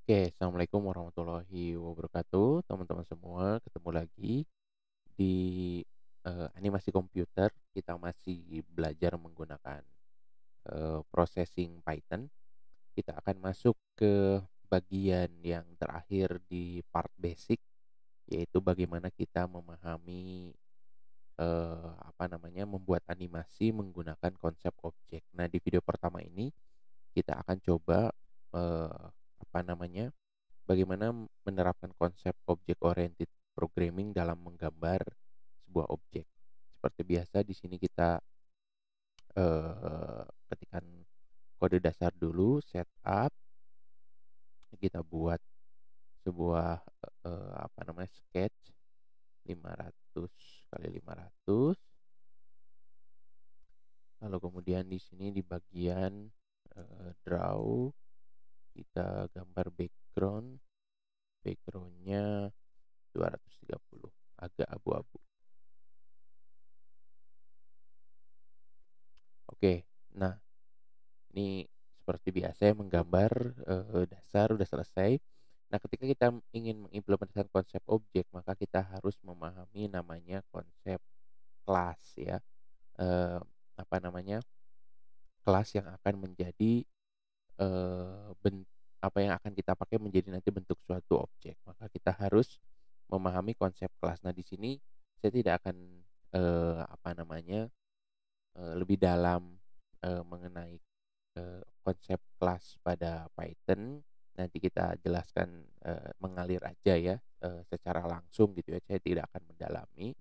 Oke, assalamualaikum warahmatullahi wabarakatuh, teman-teman semua. Ketemu lagi di animasi komputer. Kita masih belajar menggunakan processing Python. Kita akan masuk ke bagian yang terakhir di part basic, yaitu bagaimana kita memahami membuat animasi menggunakan konsep objek. Nah, di video pertama ini kita akan coba eh, apa namanya bagaimana menerapkan konsep object oriented programming dalam menggambar sebuah objek. Seperti biasa di sini kita ketikkan kode dasar dulu, setup, kita buat sebuah sketch 500 kali 500. Lalu kemudian di sini di bagian draw kita gambar backgroundnya 230, agak abu-abu. Oke, nah ini seperti biasa ya, menggambar dasar udah selesai. Nah, ketika kita ingin mengimplementasikan konsep objek, maka kita harus memahami namanya konsep kelas ya. Eh, apa namanya? Kelas yang akan menjadi eh, ben, apa yang akan kita pakai menjadi nanti bentuk suatu objek. Maka kita harus memahami konsep kelas. Nah, di sini saya tidak akan lebih dalam mengenai konsep kelas pada Python. Nanti kita jelaskan mengalir aja ya, secara langsung gitu ya. Saya tidak akan mendalami.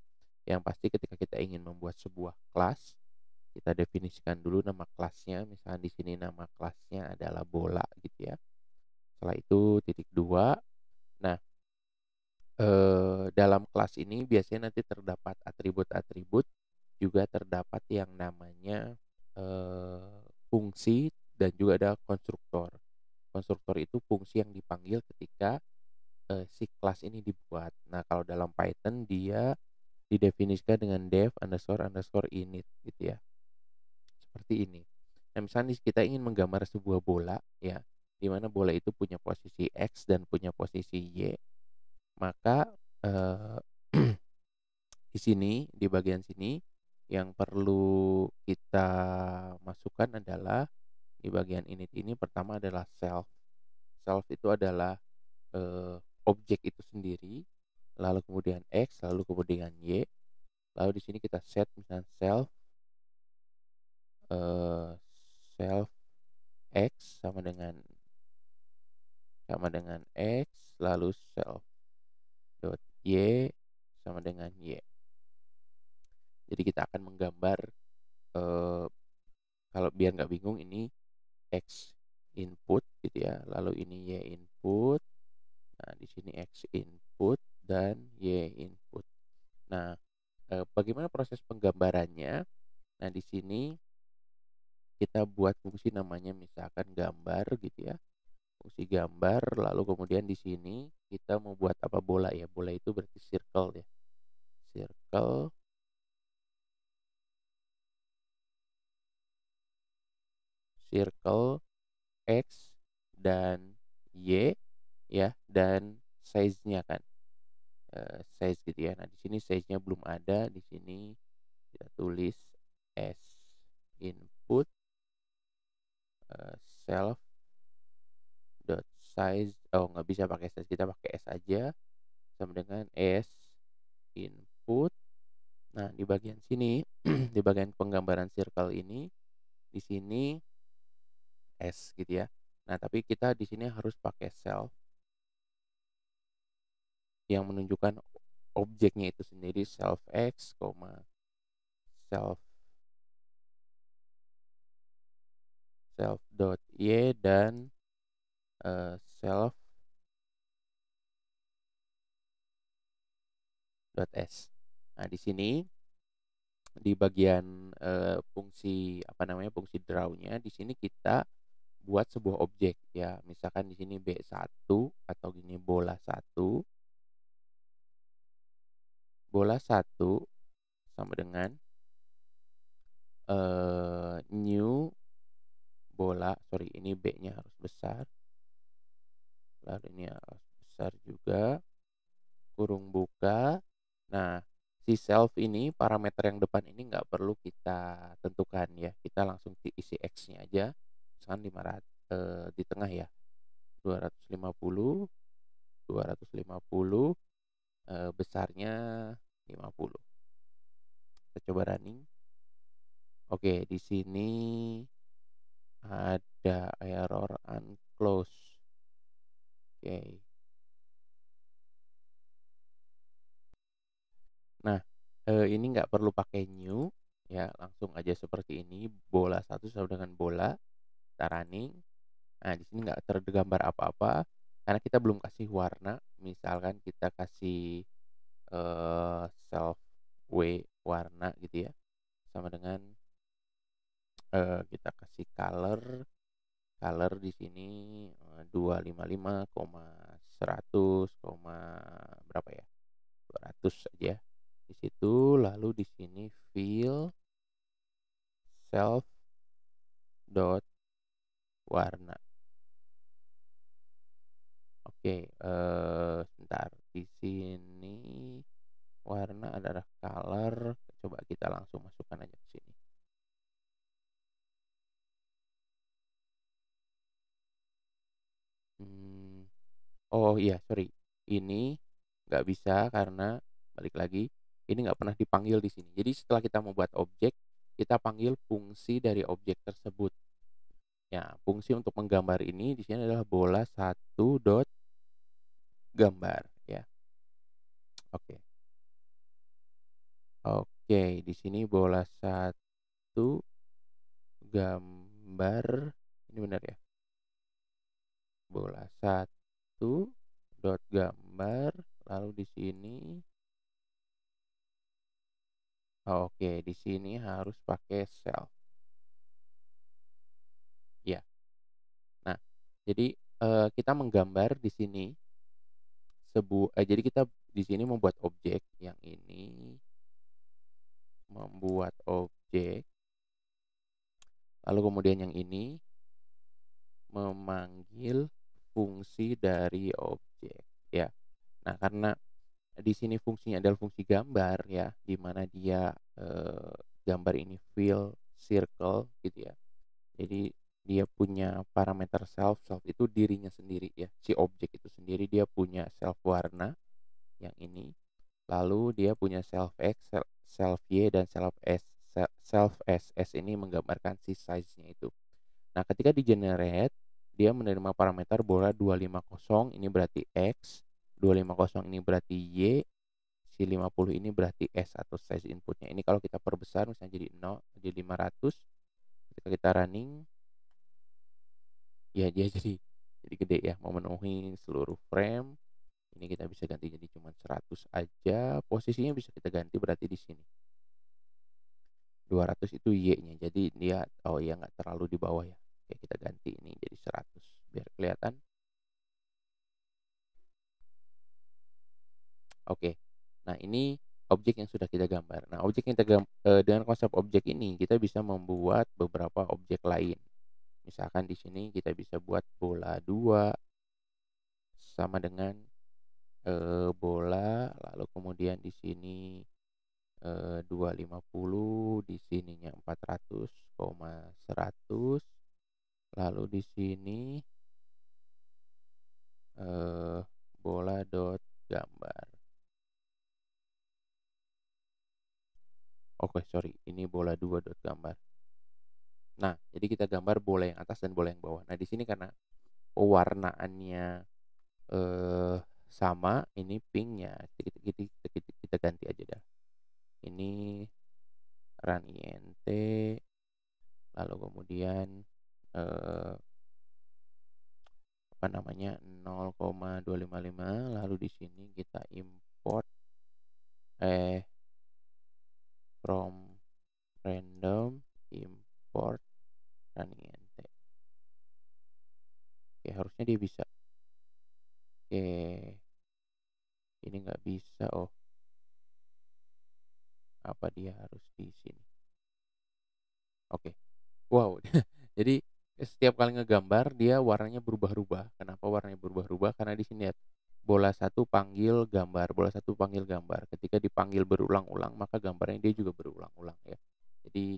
Yang pasti ketika kita ingin membuat sebuah kelas, kita definisikan dulu nama kelasnya. Misalnya di sini nama kelasnya adalah bola gitu ya. Setelah itu titik dua. Nah, dalam kelas ini biasanya nanti terdapat atribut-atribut, juga terdapat yang namanya fungsi, dan juga ada konstruktor. Konstruktor itu fungsi yang dipanggil ketika si kelas ini dibuat. Nah, kalau dalam Python dia didefinisikan dengan def underscore underscore init gitu ya. Seperti ini. Nah, misalnya kita ingin menggambar sebuah bola ya, di mana bola itu punya posisi X dan punya posisi Y, maka eh, di sini di bagian sini yang perlu kita masukkan adalah di bagian init ini, pertama adalah self. Self itu adalah objek itu sendiri, lalu kemudian X, lalu kemudian Y. Lalu di sini kita set misalnya eh, self X sama dengan X, lalu self dot Y sama dengan Y. Jadi kita akan menggambar, eh, kalau biar nggak bingung, ini X input gitu ya, lalu ini Y input. Nah, di sini X input dan Y input. Nah, bagaimana proses penggambarannya? Nah, di sini kita buat fungsi namanya misalkan gambar gitu ya. Fungsi gambar, lalu kemudian di sini kita mau buat apa, bola ya. Bola itu berarti circle ya. Circle, circle X dan Y ya, dan size-nya kan. Size gitu ya. Nah, di sini size-nya belum ada. Di sini kita tulis s input self dot size. Oh, nggak bisa pakai size, kita pakai s aja, sama dengan s input. Nah, di bagian sini di bagian penggambaran circle ini, di sini s gitu ya. Nah, tapi kita di sini harus pakai self yang menunjukkan objeknya itu sendiri, self x, self self dot y dan self dot s. Nah, di sini di bagian fungsi draw-nya, di sini kita buat sebuah objek ya. Misalkan di sini B1 atau gini bola 1 sama dengan new bola, sorry ini B-nya harus besar, lalu ini harus besar juga, kurung buka. Nah, si self ini, parameter yang depan ini nggak perlu kita tentukan ya, kita langsung isi X-nya aja, misalkan 500, di tengah ya, 250, 250, besarnya 50. Kita coba running. Oke, di sini ada error unclose. Oke. Nah, ini nggak perlu pakai new ya, langsung aja seperti ini, bola satu sama dengan bola, kita running. Nah, di sini nggak tergambar apa-apa karena kita belum kasih warna. Misalkan kita kasih self W warna gitu ya, sama dengan kita kasih color di sini 255, berapa ya? 200 aja di situ, lalu di sini fill self dot warna. Oke, sebentar di sini warna adalah color, coba kita langsung masukkan aja ke sini. Oh iya, sorry, ini nggak bisa karena balik lagi, ini nggak pernah dipanggil di sini. Jadi setelah kita membuat objek, kita panggil fungsi dari objek tersebut. Ya, fungsi untuk menggambar ini di sini adalah bola satu dot gambar ya. Oke. Oke, di sini bola satu gambar, ini benar ya? Bola satu dot gambar, lalu di sini oke, di sini harus pakai self. Ya. Nah, jadi kita menggambar di sini jadi kita di sini membuat objek yang ini, membuat objek, lalu kemudian yang ini memanggil fungsi dari objek ya. Nah, karena di sini fungsinya adalah fungsi gambar ya, di mana dia gambar ini fill circle gitu ya. Jadi dia punya parameter self itu dirinya sendiri ya. Si objek itu sendiri dia punya self warna yang ini. Lalu dia punya self X, self Y, dan self S. Self SS ini menggambarkan si size-nya itu. Nah, ketika di generate, dia menerima parameter bola 250, ini berarti X, 250 ini berarti Y, si 50 ini berarti S atau size inputnya. Ini kalau kita perbesar misalnya jadi 0, jadi 500, ketika kita running, ya dia jadi gede ya, memenuhi seluruh frame. Ini kita bisa ganti jadi cuma 100 aja, posisinya bisa kita ganti berarti di sini. 200 itu Y-nya, jadi dia, oh ya nggak terlalu di bawah ya. Oke, kita ganti ini jadi 100 biar kelihatan. Oke, nah ini objek yang sudah kita gambar. Nah, objek yang dengan konsep objek ini kita bisa membuat beberapa objek lain. Misalkan di sini kita bisa buat bola 2 sama dengan bola, lalu kemudian di sini 250, di sininya 400,100, lalu di sini bola dot gambar. Oke, sorry, ini bola 2 dot gambar. Nah, jadi kita gambar bola yang atas dan bola yang bawah. Nah, di sini karena pewarnaannya sama, ini pinknya kita ganti aja dah. Ini run int, lalu kemudian apa namanya 0,255, lalu di sini kita import from random import running int. Oke, harusnya dia bisa. Oke, ini nggak bisa. Oh, apa dia harus di sini? Oke, wow. Jadi setiap kali ngegambar dia warnanya berubah-ubah. Kenapa warnanya berubah-ubah? berubah karena di sini lihat, bola satu panggil gambar, bola satu panggil gambar. Ketika dipanggil berulang-ulang, maka gambarnya dia juga berulang-ulang ya. Jadi,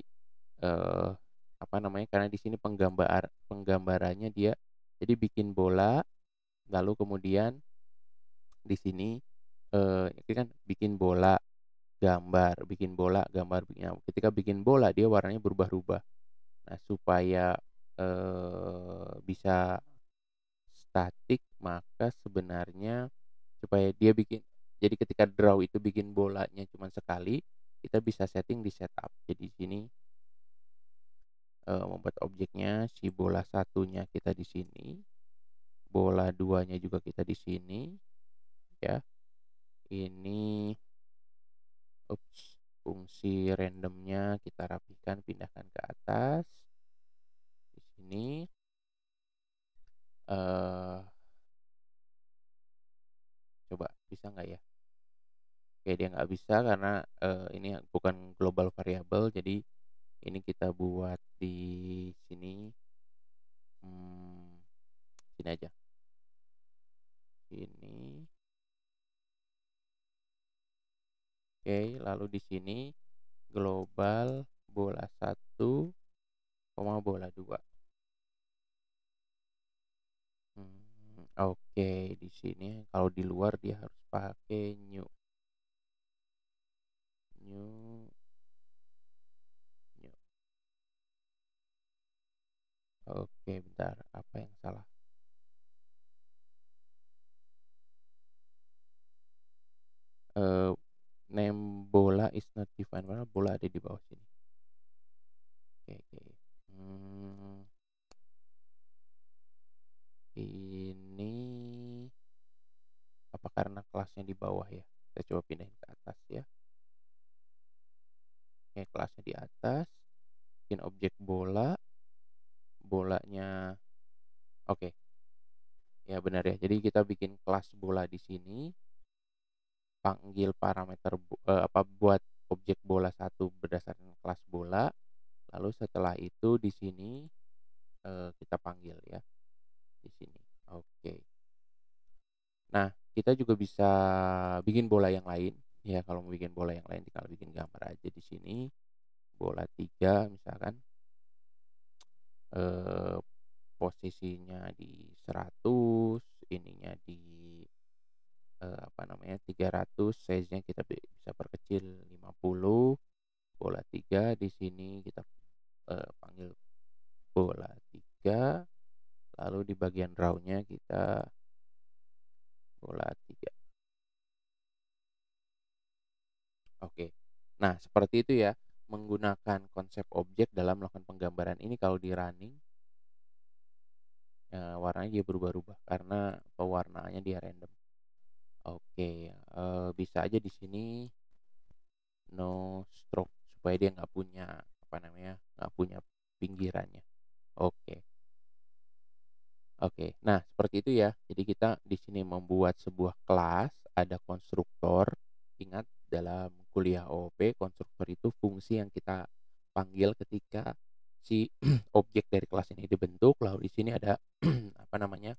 apa namanya, karena di sini penggambarannya dia jadi bikin bola, lalu kemudian di sini, ini kan bikin bola, gambar, bikin bola, gambar, ketika bikin bola dia warnanya berubah-ubah. Nah, supaya, bisa statik, maka sebenarnya supaya dia bikin jadi ketika draw itu bikin bolanya cuma sekali, kita bisa setting di setup. Jadi di sini, membuat objeknya si bola satunya kita di sini, bola duanya juga kita di sini, ya. Ini, fungsi randomnya kita rapikan, pindahkan ke atas. Di sini, eee, coba bisa nggak ya? Oke, dia nggak bisa karena, ini bukan global variable, jadi ini kita buat di sini, mmm, sini aja, ini. Oke, lalu di sini global bola satu koma bola 2. Oke, di sini kalau di luar dia harus pakai new new new. Oke, bentar, apa yang salah? Name bola is not defined, padahal bola ada di bawah sini. Oke oke. Mmm, ini apa karena kelasnya di bawah ya? Kita coba pindahin ke atas ya. Oke, kelasnya di atas, bikin objek bola, bolanya oke, ya benar ya. Jadi kita bikin kelas bola di sini, panggil parameter buat objek bola satu berdasarkan kelas bola, lalu setelah itu di sini, kita panggil ya, di sini. Oke. Nah, kita juga bisa bikin bola yang lain, ya kalau mau bikin bola yang lain tinggal bikin gambar aja di sini, bola 3 misalkan, eee, posisinya di 100, ininya di, apa namanya, 300, size-nya kita bisa perkecil 50, bola 3 di sini kita, panggil bola 3, lalu di bagian raw-nya kita bola 3. Oke. Nah, seperti itu ya, menggunakan konsep objek dalam melakukan penggambaran ini kalau di running, warnanya dia berubah-ubah karena pewarnaannya dia random. Oke, bisa aja di sini no stroke supaya dia nggak punya, apa namanya, nggak punya pinggirannya. Oke oke. Nah, seperti itu ya. Jadi kita di sini membuat sebuah kelas, ada konstruktor. Ingat dalam kuliah OOP, konstruktor itu fungsi yang kita panggil ketika si objek dari kelas ini dibentuk, lalu di sini ada apa namanya,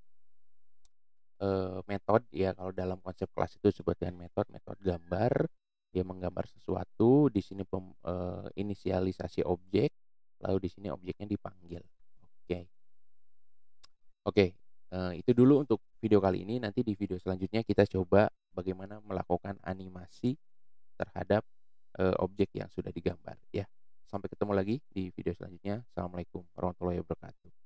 metode ya, kalau dalam konsep kelas itu disebut dengan metode gambar, dia menggambar sesuatu, di sini inisialisasi objek, lalu di sini objeknya dipanggil. Oke oke, itu dulu untuk video kali ini, nanti di video selanjutnya kita coba bagaimana melakukan animasi terhadap, objek yang sudah digambar ya. Sampai ketemu lagi di video selanjutnya. Assalamualaikum warahmatullahi wabarakatuh.